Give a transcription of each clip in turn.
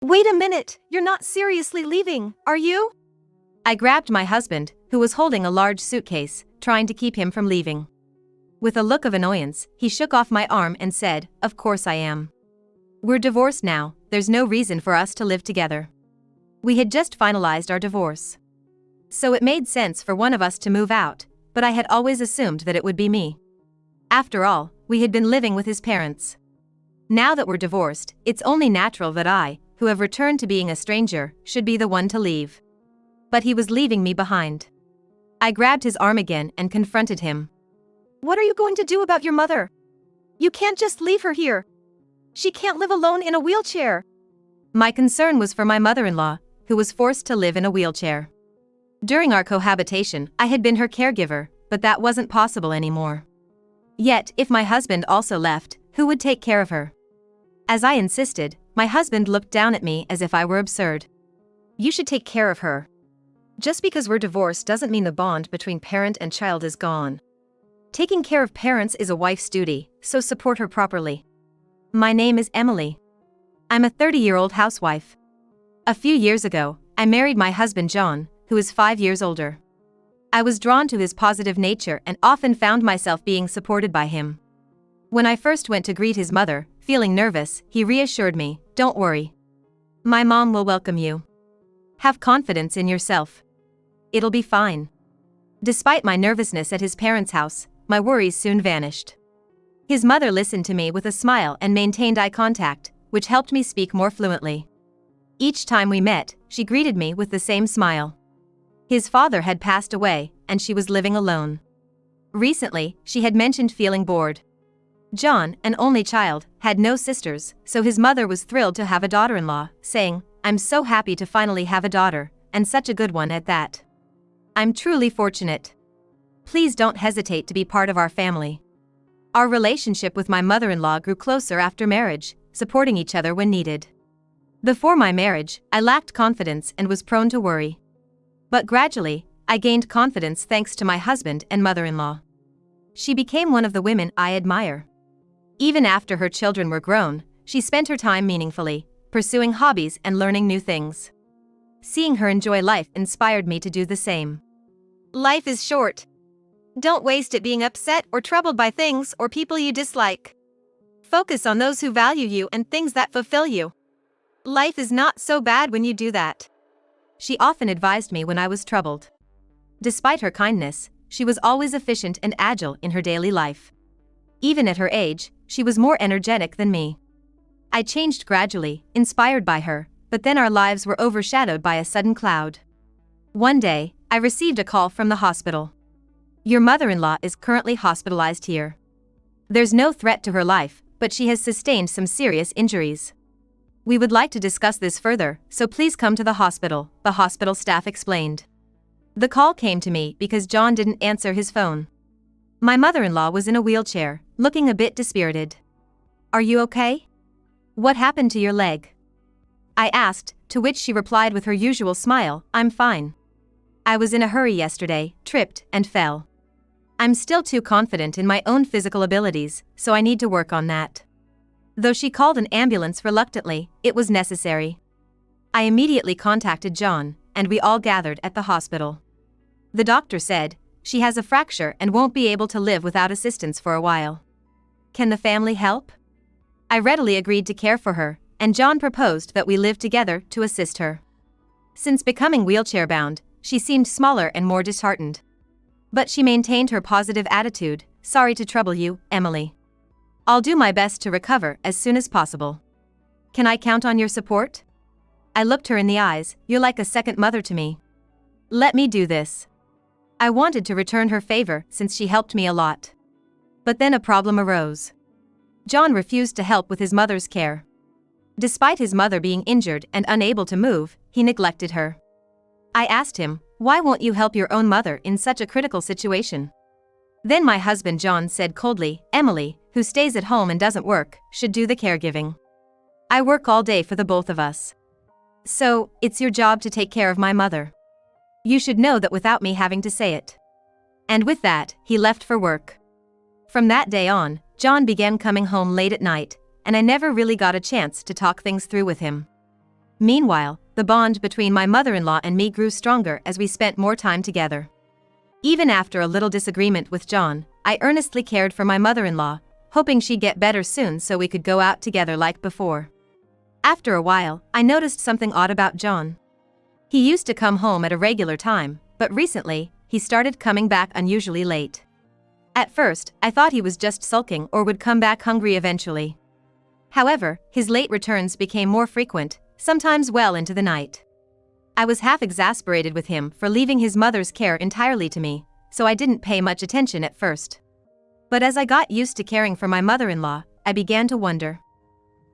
Wait a minute, you're not seriously leaving, are you? I grabbed my husband, who was holding a large suitcase, trying to keep him from leaving. With a look of annoyance, he shook off my arm and said, "Of course I am. We're divorced now, there's no reason for us to live together." We had just finalized our divorce. So it made sense for one of us to move out, but I had always assumed that it would be me. After all, we had been living with his parents. Now that we're divorced, it's only natural that I, who have returned to being a stranger, should be the one to leave. But he was leaving me behind. I grabbed his arm again and confronted him. "What are you going to do about your mother? You can't just leave her here. She can't live alone in a wheelchair." My concern was for my mother-in-law, who was forced to live in a wheelchair. During our cohabitation, I had been her caregiver, but that wasn't possible anymore. Yet, if my husband also left, who would take care of her? As I insisted, my husband looked down at me as if I were absurd. "You should take care of her. Just because we're divorced doesn't mean the bond between parent and child is gone. Taking care of parents is a wife's duty, so support her properly." My name is Emily. I'm a 30-year-old housewife. A few years ago, I married my husband John, who is 5 years older. I was drawn to his positive nature and often found myself being supported by him. When I first went to greet his mother, feeling nervous, he reassured me, "Don't worry. My mom will welcome you. Have confidence in yourself. It'll be fine." Despite my nervousness at his parents' house, my worries soon vanished. His mother listened to me with a smile and maintained eye contact, which helped me speak more fluently. Each time we met, she greeted me with the same smile. His father had passed away, and she was living alone. Recently, she had mentioned feeling bored. John, an only child, had no sisters, so his mother was thrilled to have a daughter-in-law, saying, "I'm so happy to finally have a daughter, and such a good one at that. I'm truly fortunate. Please don't hesitate to be part of our family." Our relationship with my mother-in-law grew closer after marriage, supporting each other when needed. Before my marriage, I lacked confidence and was prone to worry. But gradually, I gained confidence thanks to my husband and mother-in-law. She became one of the women I admire. Even after her children were grown, she spent her time meaningfully, pursuing hobbies and learning new things. Seeing her enjoy life inspired me to do the same. Life is short. Don't waste it being upset or troubled by things or people you dislike. Focus on those who value you and things that fulfill you. Life is not so bad when you do that. She often advised me when I was troubled. Despite her kindness, she was always efficient and agile in her daily life. Even at her age, she was more energetic than me. I changed gradually, inspired by her, but then our lives were overshadowed by a sudden cloud. One day, I received a call from the hospital. "Your mother-in-law is currently hospitalized here. There's no threat to her life, but she has sustained some serious injuries. We would like to discuss this further, so please come to the hospital," the hospital staff explained. The call came to me because John didn't answer his phone. My mother-in-law was in a wheelchair, looking a bit dispirited. "Are you okay? What happened to your leg?" I asked, to which she replied with her usual smile, "I'm fine. I was in a hurry yesterday, tripped, and fell. I'm still too confident in my own physical abilities, so I need to work on that." Though she called an ambulance reluctantly, it was necessary. I immediately contacted John, and we all gathered at the hospital. The doctor said, "She has a fracture and won't be able to live without assistance for a while. Can the family help?" I readily agreed to care for her, and John proposed that we live together to assist her. Since becoming wheelchair-bound, she seemed smaller and more disheartened. But she maintained her positive attitude. "Sorry to trouble you, Emily. I'll do my best to recover as soon as possible. Can I count on your support?" I looked her in the eyes. "You're like a second mother to me. Let me do this." I wanted to return her favor since she helped me a lot. But then a problem arose. John refused to help with his mother's care. Despite his mother being injured and unable to move, he neglected her. I asked him, "Why won't you help your own mother in such a critical situation?" Then my husband John said coldly, "Emily, who stays at home and doesn't work, should do the caregiving. I work all day for the both of us. So, it's your job to take care of my mother. You should know that without me having to say it." And with that, he left for work. From that day on, John began coming home late at night, and I never really got a chance to talk things through with him. Meanwhile, the bond between my mother-in-law and me grew stronger as we spent more time together. Even after a little disagreement with John, I earnestly cared for my mother-in-law, hoping she'd get better soon so we could go out together like before. After a while, I noticed something odd about John. He used to come home at a regular time, but recently, he started coming back unusually late. At first, I thought he was just sulking or would come back hungry eventually. However, his late returns became more frequent, sometimes well into the night. I was half exasperated with him for leaving his mother's care entirely to me, so I didn't pay much attention at first. But as I got used to caring for my mother-in-law, I began to wonder.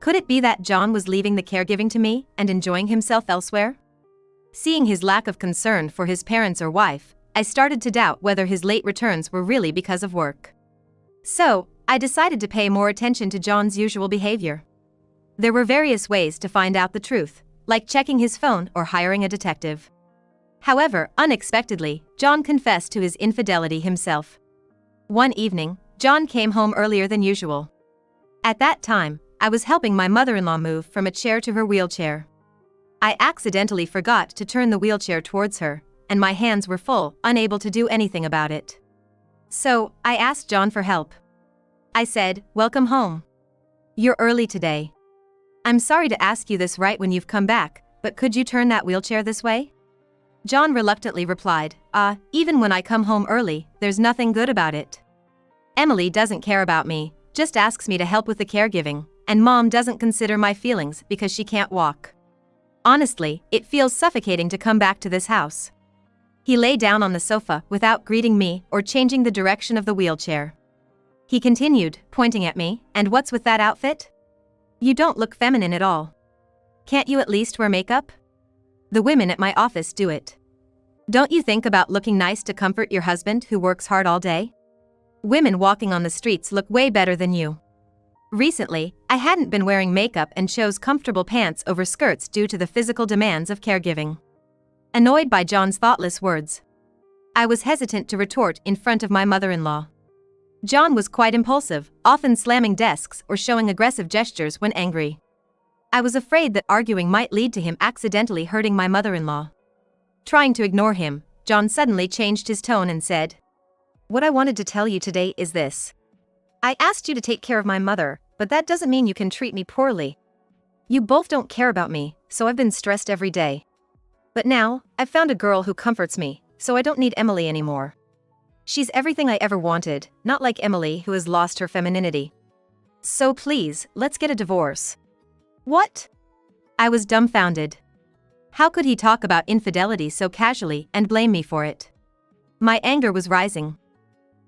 Could it be that John was leaving the caregiving to me and enjoying himself elsewhere? Seeing his lack of concern for his parents or wife, I started to doubt whether his late returns were really because of work. So, I decided to pay more attention to John's usual behavior. There were various ways to find out the truth, like checking his phone or hiring a detective. However, unexpectedly, John confessed to his infidelity himself. One evening, John came home earlier than usual. At that time, I was helping my mother-in-law move from a chair to her wheelchair. I accidentally forgot to turn the wheelchair towards her, and my hands were full, unable to do anything about it. So, I asked John for help. I said, "Welcome home. You're early today. I'm sorry to ask you this right when you've come back, but could you turn that wheelchair this way?" John reluctantly replied, Even when I come home early, there's nothing good about it. Emily doesn't care about me, just asks me to help with the caregiving, and Mom doesn't consider my feelings because she can't walk. Honestly, it feels suffocating to come back to this house." He lay down on the sofa without greeting me or changing the direction of the wheelchair. He continued, pointing at me, "And what's with that outfit? You don't look feminine at all. Can't you at least wear makeup? The women at my office do it. Don't you think about looking nice to comfort your husband who works hard all day? Women walking on the streets look way better than you." Recently, I hadn't been wearing makeup and chose comfortable pants over skirts due to the physical demands of caregiving. Annoyed by John's thoughtless words, I was hesitant to retort in front of my mother-in-law. John was quite impulsive, often slamming desks or showing aggressive gestures when angry. I was afraid that arguing might lead to him accidentally hurting my mother-in-law. Trying to ignore him, John suddenly changed his tone and said, "What I wanted to tell you today is this. I asked you to take care of my mother, but that doesn't mean you can treat me poorly. You both don't care about me, so I've been stressed every day. But now, I've found a girl who comforts me, so I don't need Emily anymore. She's everything I ever wanted, not like Emily who has lost her femininity. So please, let's get a divorce." "What?" I was dumbfounded. How could he talk about infidelity so casually and blame me for it? My anger was rising.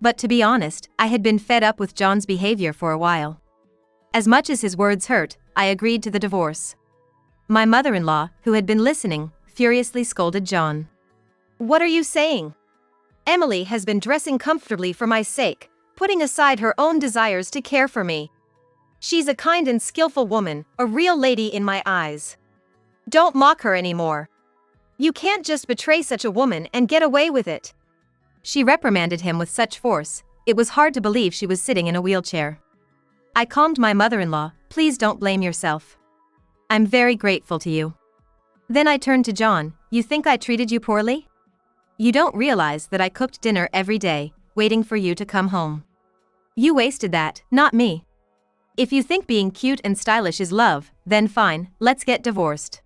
But to be honest, I had been fed up with John's behavior for a while. As much as his words hurt, I agreed to the divorce. My mother-in-law, who had been listening, furiously scolded John. "What are you saying? Emily has been dressing comfortably for my sake, putting aside her own desires to care for me. She's a kind and skillful woman, a real lady in my eyes. Don't mock her anymore. You can't just betray such a woman and get away with it." She reprimanded him with such force, it was hard to believe she was sitting in a wheelchair. I calmed my mother-in-law, "Please don't blame yourself. I'm very grateful to you." Then I turned to John, "You think I treated you poorly? You don't realize that I cooked dinner every day, waiting for you to come home. You wasted that, not me. If you think being cute and stylish is love, then fine, let's get divorced."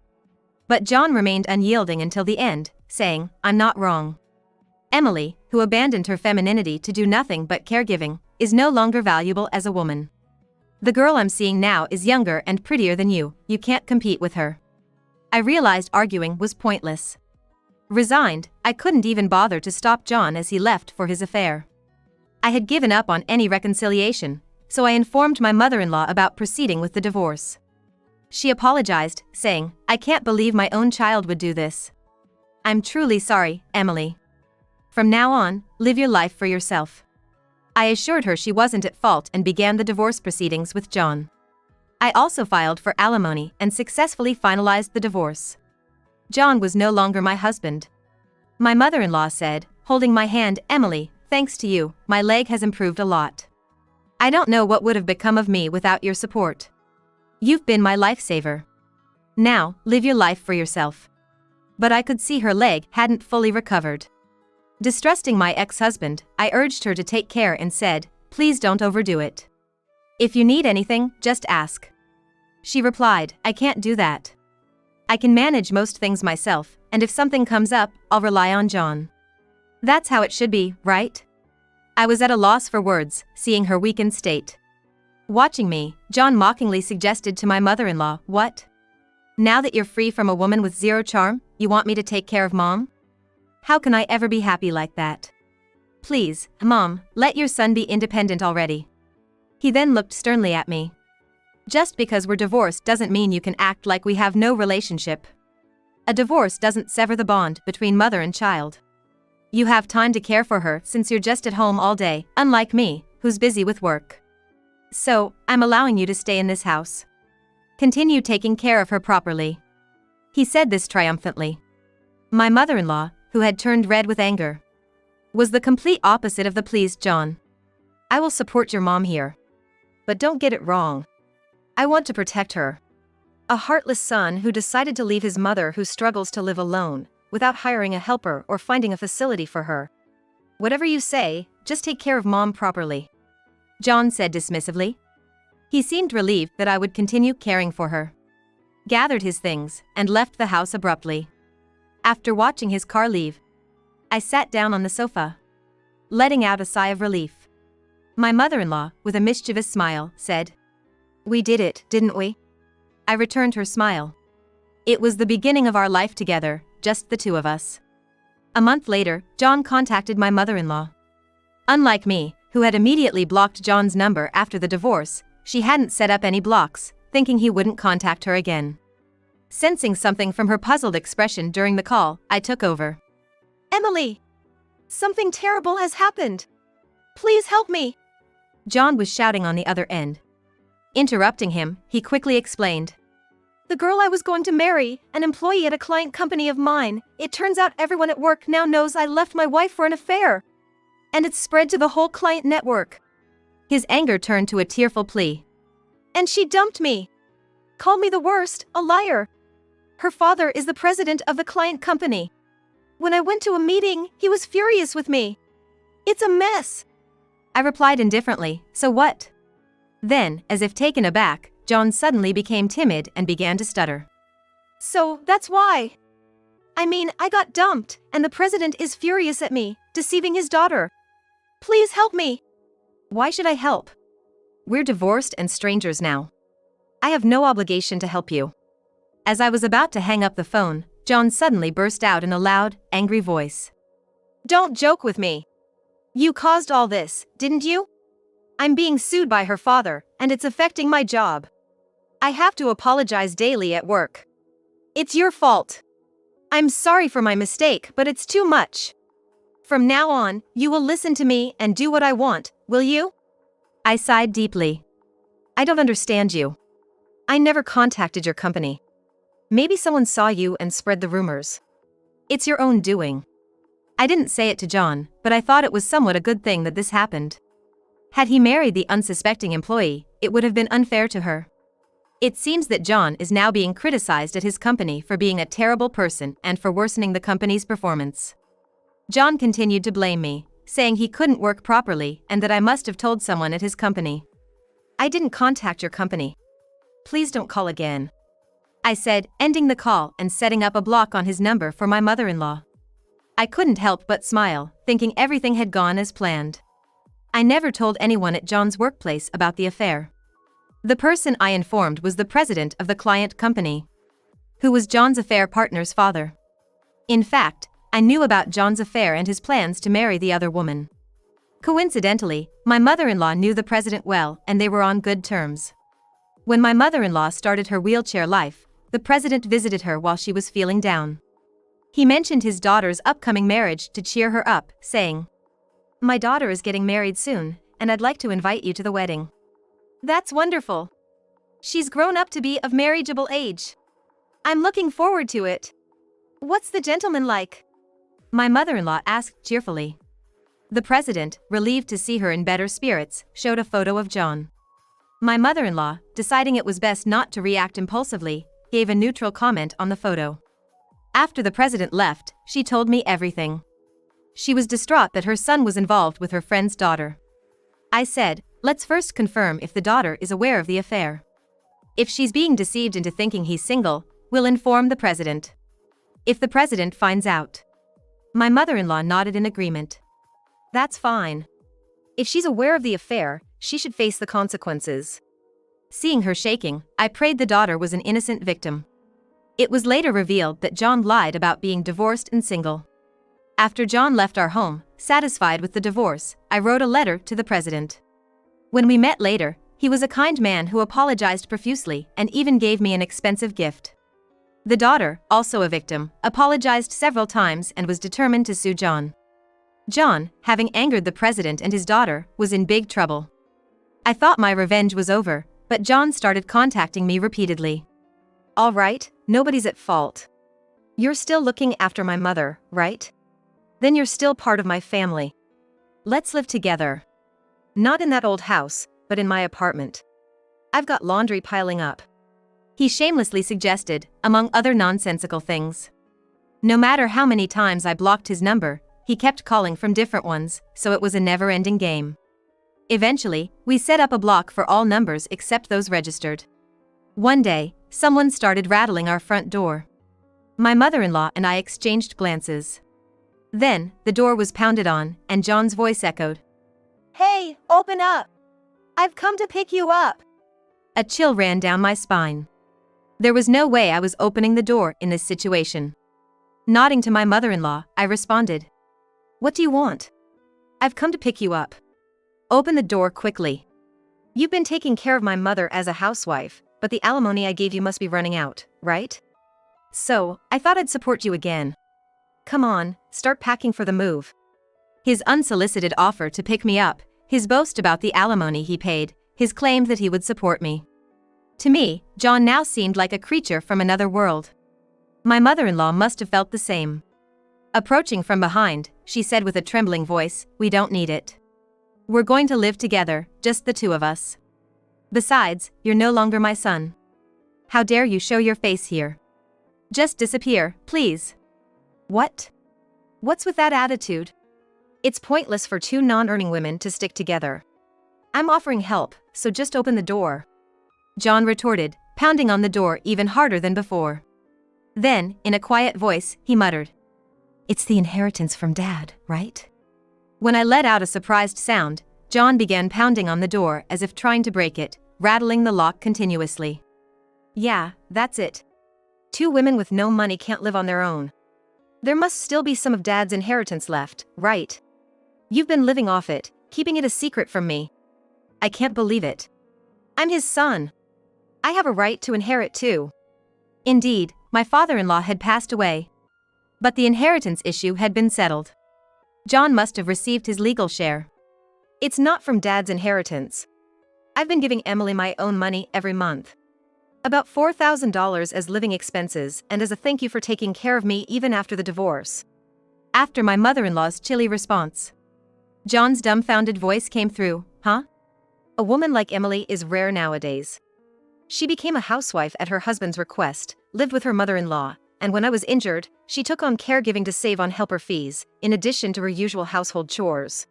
But John remained unyielding until the end, saying, "I'm not wrong. Emily, who abandoned her femininity to do nothing but caregiving, is no longer valuable as a woman. The girl I'm seeing now is younger and prettier than you can't compete with her." I realized arguing was pointless. Resigned, I couldn't even bother to stop John as he left for his affair. I had given up on any reconciliation, so I informed my mother-in-law about proceeding with the divorce. She apologized, saying, "I can't believe my own child would do this. I'm truly sorry, Emily. From now on, live your life for yourself." I assured her she wasn't at fault and began the divorce proceedings with John. I also filed for alimony and successfully finalized the divorce. John was no longer my husband. My mother-in-law said, holding my hand, "Emily, thanks to you, my leg has improved a lot. I don't know what would have become of me without your support. You've been my lifesaver." Now, live your life for yourself. But I could see her leg hadn't fully recovered. Distrusting my ex-husband, I urged her to take care and said, "Please don't overdo it. If you need anything, just ask." She replied, "I can't do that. I can manage most things myself, and if something comes up, I'll rely on John." That's how it should be, right? I was at a loss for words, seeing her weakened state. Watching me, John mockingly suggested to my mother-in-law, "What? Now that you're free from a woman with zero charm, you want me to take care of Mom? How can I ever be happy like that? Please, Mom, let your son be independent already." He then looked sternly at me. "Just because we're divorced doesn't mean you can act like we have no relationship. A divorce doesn't sever the bond between mother and child. You have time to care for her since you're just at home all day, unlike me, who's busy with work. So, I'm allowing you to stay in this house. Continue taking care of her properly." He said this triumphantly. My mother-in-law, who had turned red with anger, was the complete opposite of the pleased John. "I will support your mom here. But don't get it wrong. I want to protect her. A heartless son who decided to leave his mother who struggles to live alone, without hiring a helper or finding a facility for her. Whatever you say, just take care of Mom properly," John said dismissively. He seemed relieved that I would continue caring for her, gathered his things, and left the house abruptly. After watching his car leave, I sat down on the sofa, letting out a sigh of relief. My mother-in-law, with a mischievous smile, said, "We did it, didn't we?" I returned her smile. It was the beginning of our life together, just the two of us. A month later, John contacted my mother-in-law. Unlike me, who had immediately blocked John's number after the divorce, she hadn't set up any blocks, thinking he wouldn't contact her again. Sensing something from her puzzled expression during the call, I took over. "Emily! Something terrible has happened. Please help me!" John was shouting on the other end. Interrupting him, he quickly explained. "The girl I was going to marry, an employee at a client company of mine, it turns out everyone at work now knows I left my wife for an affair. And it's spread to the whole client network." His anger turned to a tearful plea. "And she dumped me. Called me the worst, a liar. Her father is the president of the client company. When I went to a meeting, he was furious with me. It's a mess." I replied indifferently, "So what?" Then, as if taken aback, John suddenly became timid and began to stutter. "So, that's why. I mean, I got dumped, and the president is furious at me, deceiving his daughter. Please help me." "Why should I help? We're divorced and strangers now. I have no obligation to help you." As I was about to hang up the phone, John suddenly burst out in a loud, angry voice. "Don't joke with me. You caused all this, didn't you? I'm being sued by her father, and it's affecting my job. I have to apologize daily at work. It's your fault. I'm sorry for my mistake, but it's too much. From now on, you will listen to me and do what I want, will you?" I sighed deeply. "I don't understand you. I never contacted your company. Maybe someone saw you and spread the rumors. It's your own doing." I didn't say it to John, but I thought it was somewhat a good thing that this happened. Had he married the unsuspecting employee, it would have been unfair to her. It seems that John is now being criticized at his company for being a terrible person and for worsening the company's performance. John continued to blame me, saying he couldn't work properly and that I must have told someone at his company. "I didn't contact your company. Please don't call again," I said, ending the call and setting up a block on his number for my mother-in-law. I couldn't help but smile, thinking everything had gone as planned. I never told anyone at John's workplace about the affair. The person I informed was the president of the client company, who was John's affair partner's father. In fact, I knew about John's affair and his plans to marry the other woman. Coincidentally, my mother-in-law knew the president well and they were on good terms. When my mother-in-law started her wheelchair life, the president visited her while she was feeling down. He mentioned his daughter's upcoming marriage to cheer her up, saying, "My daughter is getting married soon, and I'd like to invite you to the wedding." "That's wonderful. She's grown up to be of marriageable age. I'm looking forward to it. What's the gentleman like?" my mother-in-law asked cheerfully. The president, relieved to see her in better spirits, showed a photo of John. My mother-in-law, deciding it was best not to react impulsively, gave a neutral comment on the photo. After the president left, she told me everything. She was distraught that her son was involved with her friend's daughter. I said, let's first confirm if the daughter is aware of the affair. If she's being deceived into thinking he's single, we'll inform the president. If the president finds out. My mother-in-law nodded in agreement. That's fine. If she's aware of the affair, she should face the consequences. Seeing her shaking, I prayed the daughter was an innocent victim. It was later revealed that John lied about being divorced and single. After John left our home, satisfied with the divorce, I wrote a letter to the president. When we met later, he was a kind man who apologized profusely and even gave me an expensive gift. The daughter, also a victim, apologized several times and was determined to sue John. John, having angered the president and his daughter, was in big trouble. I thought my revenge was over, but John started contacting me repeatedly. All right, nobody's at fault. You're still looking after my mother, right? Then you're still part of my family. Let's live together. Not in that old house, but in my apartment. I've got laundry piling up. He shamelessly suggested, among other nonsensical things. No matter how many times I blocked his number, he kept calling from different ones, so it was a never-ending game. Eventually, we set up a block for all numbers except those registered. One day, someone started rattling our front door. My mother-in-law and I exchanged glances. Then, the door was pounded on, and John's voice echoed. Hey, open up! I've come to pick you up! A chill ran down my spine. There was no way I was opening the door in this situation. Nodding to my mother-in-law, I responded. What do you want? I've come to pick you up. Open the door quickly. You've been taking care of my mother as a housewife, but the alimony I gave you must be running out, right? So, I thought I'd support you again. Come on, start packing for the move. His unsolicited offer to pick me up, his boast about the alimony he paid, his claim that he would support me. To me, John now seemed like a creature from another world. My mother-in-law must have felt the same. Approaching from behind, she said with a trembling voice, "We don't need it. We're going to live together, just the two of us. Besides, you're no longer my son. How dare you show your face here? Just disappear, please." What? What's with that attitude? It's pointless for two non-earning women to stick together. I'm offering help, so just open the door. John retorted, pounding on the door even harder than before. Then, in a quiet voice, he muttered, "It's the inheritance from Dad, right?" When I let out a surprised sound, John began pounding on the door as if trying to break it, rattling the lock continuously. Yeah, that's it. Two women with no money can't live on their own. There must still be some of Dad's inheritance left, right? You've been living off it, keeping it a secret from me. I can't believe it. I'm his son. I have a right to inherit too. Indeed, my father-in-law had passed away. But the inheritance issue had been settled. John must have received his legal share. It's not from Dad's inheritance. I've been giving Emily my own money every month. About $4,000 as living expenses and as a thank you for taking care of me even after the divorce. After my mother-in-law's chilly response, John's dumbfounded voice came through, huh? A woman like Emily is rare nowadays. She became a housewife at her husband's request, lived with her mother-in-law, and when I was injured, she took on caregiving to save on helper fees, in addition to her usual household chores.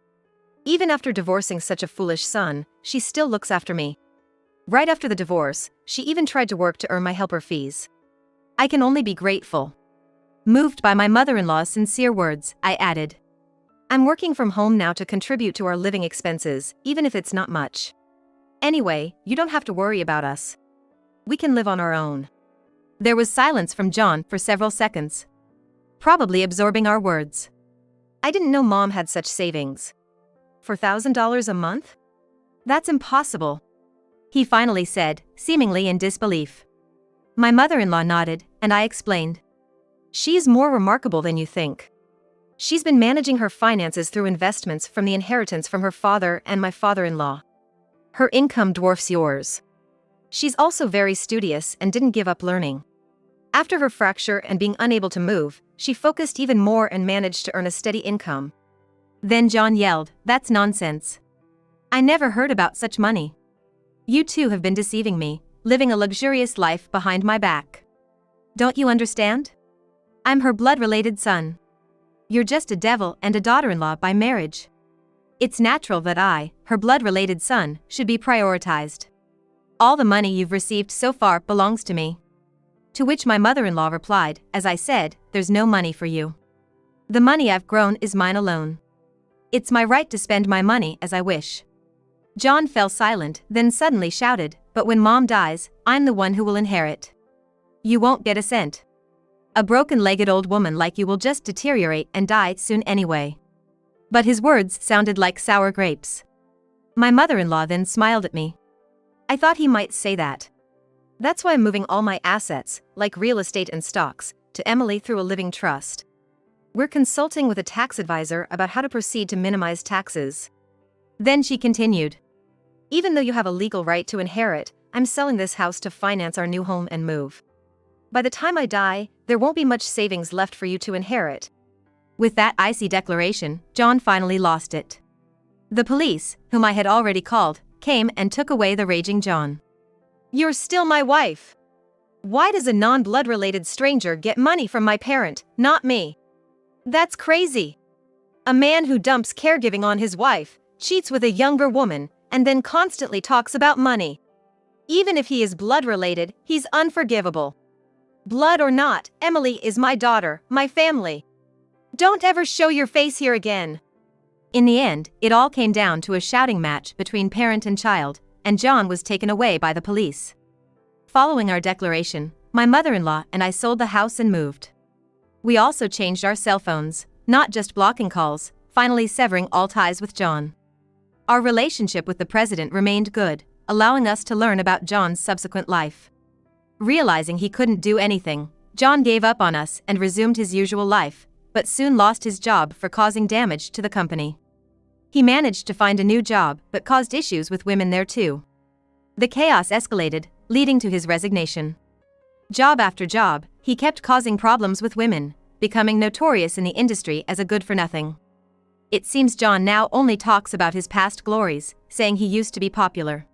Even after divorcing such a foolish son, she still looks after me. Right after the divorce, she even tried to work to earn my helper fees. I can only be grateful. Moved by my mother-in-law's sincere words, I added, I'm working from home now to contribute to our living expenses, even if it's not much. Anyway, you don't have to worry about us. We can live on our own. There was silence from John for several seconds, probably absorbing our words. I didn't know Mom had such savings. $4,000 a month? That's impossible, he finally said, seemingly in disbelief. My mother-in-law nodded, and I explained. She's more remarkable than you think. She's been managing her finances through investments from the inheritance from her father and my father-in-law. Her income dwarfs yours. She's also very studious and didn't give up learning. After her fracture and being unable to move, she focused even more and managed to earn a steady income. Then John yelled, That's nonsense. I never heard about such money. You two have been deceiving me, living a luxurious life behind my back. Don't you understand? I'm her blood-related son. You're just a devil and a daughter-in-law by marriage. It's natural that I, her blood-related son, should be prioritized. All the money you've received so far belongs to me. To which my mother-in-law replied, as I said, there's no money for you. The money I've grown is mine alone. It's my right to spend my money as I wish. John fell silent, then suddenly shouted, but when Mom dies, I'm the one who will inherit. You won't get a cent. A broken-legged old woman like you will just deteriorate and die soon anyway. But his words sounded like sour grapes. My mother-in-law then smiled at me. I thought he might say that. That's why I'm moving all my assets, like real estate and stocks, to Emily through a living trust. We're consulting with a tax advisor about how to proceed to minimize taxes. Then she continued. Even though you have a legal right to inherit, I'm selling this house to finance our new home and move. By the time I die, there won't be much savings left for you to inherit. With that icy declaration, John finally lost it. The police, whom I had already called, came and took away the raging John. You're still my wife. Why does a non-blood-related stranger get money from my parent, not me? That's crazy. A man who dumps caregiving on his wife, cheats with a younger woman, and then constantly talks about money. Even if he is blood-related, he's unforgivable. Blood or not, Emily is my daughter, my family. Don't ever show your face here again. In the end, it all came down to a shouting match between parent and child, and John was taken away by the police. Following our declaration, my mother-in-law and I sold the house and moved. We also changed our cell phones, not just blocking calls, finally severing all ties with John. Our relationship with the president remained good, allowing us to learn about John's subsequent life. Realizing he couldn't do anything, John gave up on us and resumed his usual life, but soon lost his job for causing damage to the company. He managed to find a new job but caused issues with women there too. The chaos escalated, leading to his resignation. Job after job, he kept causing problems with women, becoming notorious in the industry as a good-for-nothing. It seems John now only talks about his past glories, saying he used to be popular.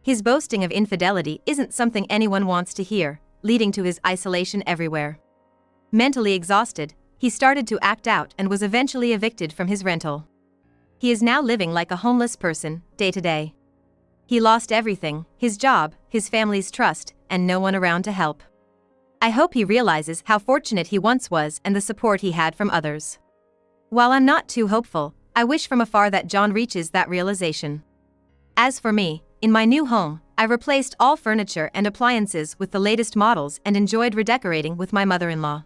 His boasting of infidelity isn't something anyone wants to hear, leading to his isolation everywhere. Mentally exhausted, he started to act out and was eventually evicted from his rental. He is now living like a homeless person, day to day. He lost everything, his job, his family's trust, and no one around to help. I hope he realizes how fortunate he once was and the support he had from others. While I'm not too hopeful, I wish from afar that John reaches that realization. As for me, in my new home, I replaced all furniture and appliances with the latest models and enjoyed redecorating with my mother-in-law.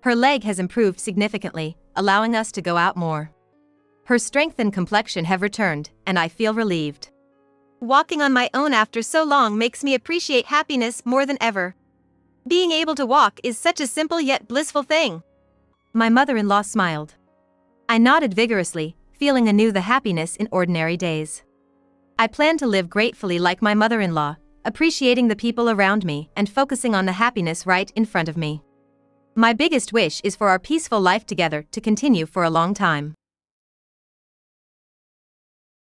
Her leg has improved significantly, allowing us to go out more. Her strength and complexion have returned, and I feel relieved. Walking on my own after so long makes me appreciate happiness more than ever. Being able to walk is such a simple yet blissful thing. My mother-in-law smiled. I nodded vigorously, feeling anew the happiness in ordinary days. I plan to live gratefully like my mother-in-law, appreciating the people around me and focusing on the happiness right in front of me. My biggest wish is for our peaceful life together to continue for a long time.